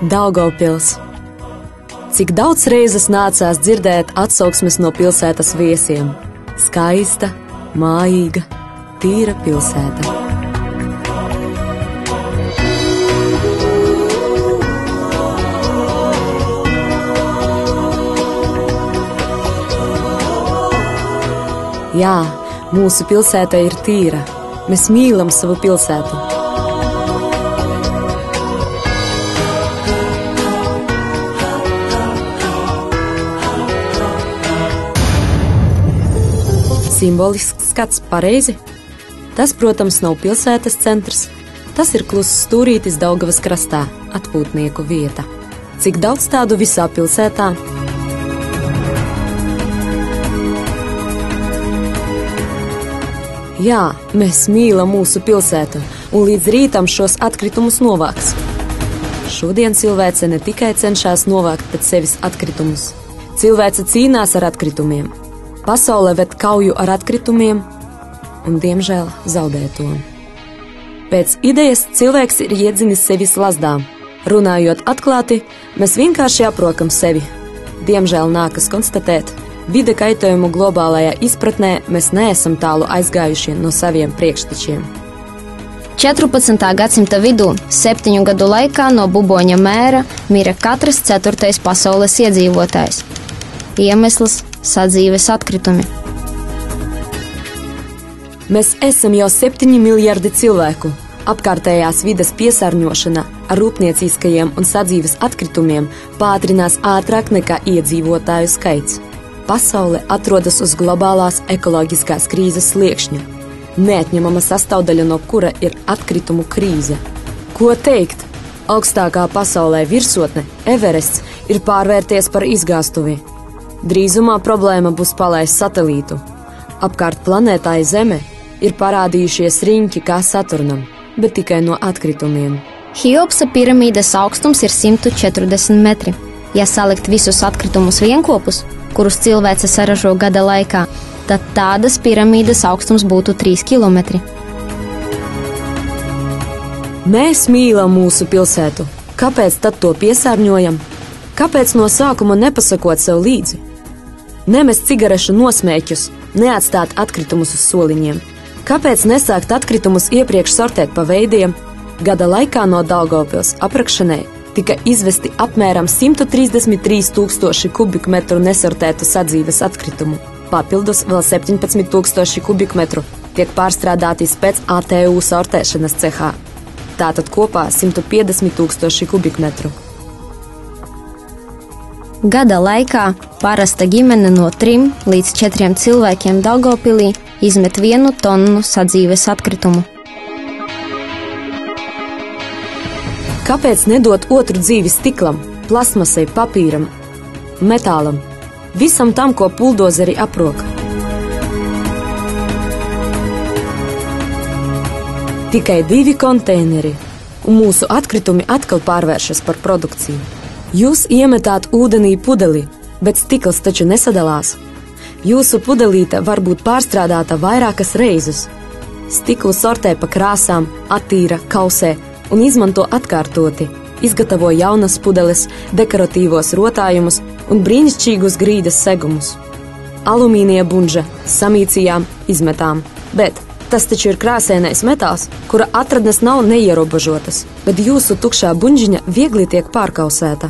Daugavpils. Cik daudz reizes nācās dzirdēt atsauksmes no pilsētas viesiem. Skaista, mājīga, tīra pilsēta. Jā, mūsu pilsēta ir tīra. Mēs mīlam savu pilsētu. Simbolisks skats, pareizi? Tas, protams, nav pilsētas centrs. Tas ir kluss stūrītis Daugavas krastā, atpūtnieku vieta. Cik daudz tādu visā pilsētā? Jā, mēs mīlam mūsu pilsētu, un līdz rītam šos atkritumus novāks. Šodien cilvēce ne tikai cenšas novākt pēc sevis atkritumus. Cilvēce cīnās ar atkritumiem. Pasaule ved kauju ar atkritumiem, un, diemžēl, zaudē to. Pēc idejas cilvēks ir iedzinis sevi slazdā. Runājot atklāti, mēs vienkārši aprokam sevi. Diemžēl nākas konstatēt, vide kaitējumu globālajā izpratnē mēs neesam tālu aizgājuši no saviem priekštečiem. 14. gadsimta vidū 7 gadu laikā no buboņa mēra mira katrs 4. pasaules iedzīvotājs. Iemesls – sadzīves atkritumi. Mēs esam jau 7 miljardi cilvēku. Apkārtējās vides piesārņošana ar rūpnieciskajiem un sadzīves atkritumiem pātrinās ātrāk nekā iedzīvotāju skaits. Pasaule atrodas uz globālās ekoloģiskās krīzes sliekšņa, neatņemama sastāvdaļa no kura ir atkritumu krīze. Ko teikt? Augstākā pasaulē virsotne, Everests, ir pārvērties par izgāstuvi. Drīzumā problēma būs palaist satelītu. Apkārt planētai Zeme ir parādījušies riņķi kā Saturnam, bet tikai no atkritumiem. Hiopsa piramīdas augstums ir 140 metri. Ja salikt visus atkritumus vienkopus, kurus cilvēce saražo gada laikā, tad tādas piramīdas augstums būtu 3 kilometri. Mēs mīlam mūsu pilsētu. Kāpēc tad to piesārņojam? Kāpēc no sākuma nepasakot sev līdzi? Nemest cigarešu nosmēķus, neatstāt atkritumus uz soliņiem. Kāpēc nesākt atkritumus iepriekš sortēt pa veidiem? Gada laikā no Daugavpils aprakšanai tika izvesti apmēram 133 000 kubikmetru nesortētu sadzīves atkritumu. Papildus vēl 17 000 kubikmetru tiek pārstrādāti pēc ATU sortēšanas cehā. Tātad kopā 150 000 kubikmetru. Gada laikā parasta ģimene no 3 līdz 4 cilvēkiem Daugavpilī izmet 1 tonu sadzīves atkritumu. Kāpēc nedot otru dzīvi stiklam, plasmasai, papīram, metālam, visam tam, ko buldozeri aprok? Tikai 2 konteineri, un mūsu atkritumi atkal pārvēršas par produkciju. Jūs iemetāt ūdenī pudeli, bet stikls taču nesadalās. Jūsu pudelīte var būt pārstrādāta vairākas reizes. Stiklu sortē pa krāsām, attīra, kausē un izmanto atkārtoti, izgatavo jaunas pudeles, dekoratīvos rotājumus un brīnišķīgus grīdas segumus. Alumīnija buņģa samīcījām, izmetām, bet tas taču ir krāsainais metāls, kura atradnes nav neierobežotas, bet jūsu tukšā buņģiņa viegli tiek pārkausēta.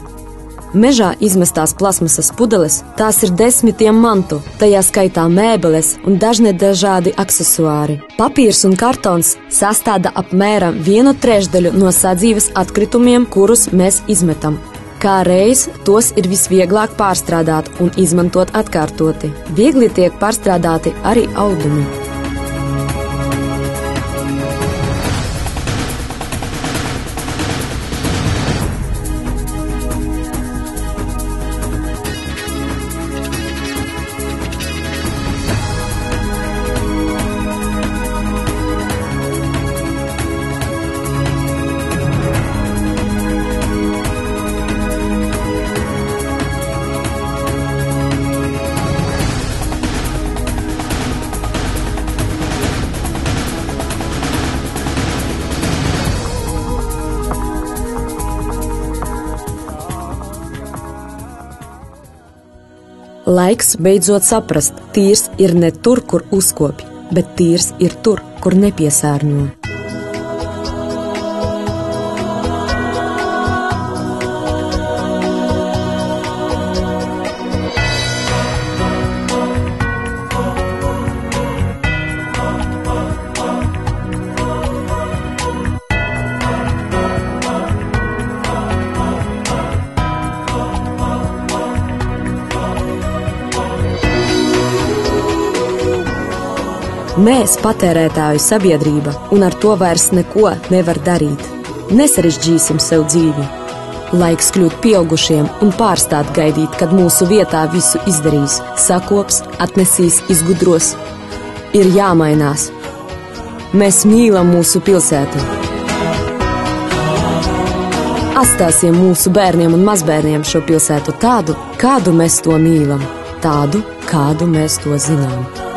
Mežā izmestās plasmasas pudeles, tās ir desmitiem mantu, tajā skaitā mēbeles un dažādi aksesuāri. Papīrs un kartons sastāda apmēram 1/3 no sadzīves atkritumiem, kurus mēs izmetam. Kā reiz tos ir visvieglāk pārstrādāt un izmantot atkārtoti. Viegli tiek pārstrādāti arī audumi. Laiks beidzot saprast, tīrs ir ne tur, kur uzkopj, bet tīrs ir tur, kur nepiesārņo. Mēs, patērētāju sabiedrība, un ar to vairs neko nevar darīt. Nesarežģīsim sev dzīvi. Laiks kļūt pieaugušiem un pārstāt gaidīt, kad mūsu vietā visu izdarīs, sakops, atnesīs, izgudros. Ir jāmainās. Mēs mīlam mūsu pilsētu. Atstāsim mūsu bērniem un mazbērniem šo pilsētu tādu, kādu mēs to mīlam, tādu, kādu mēs to zinām.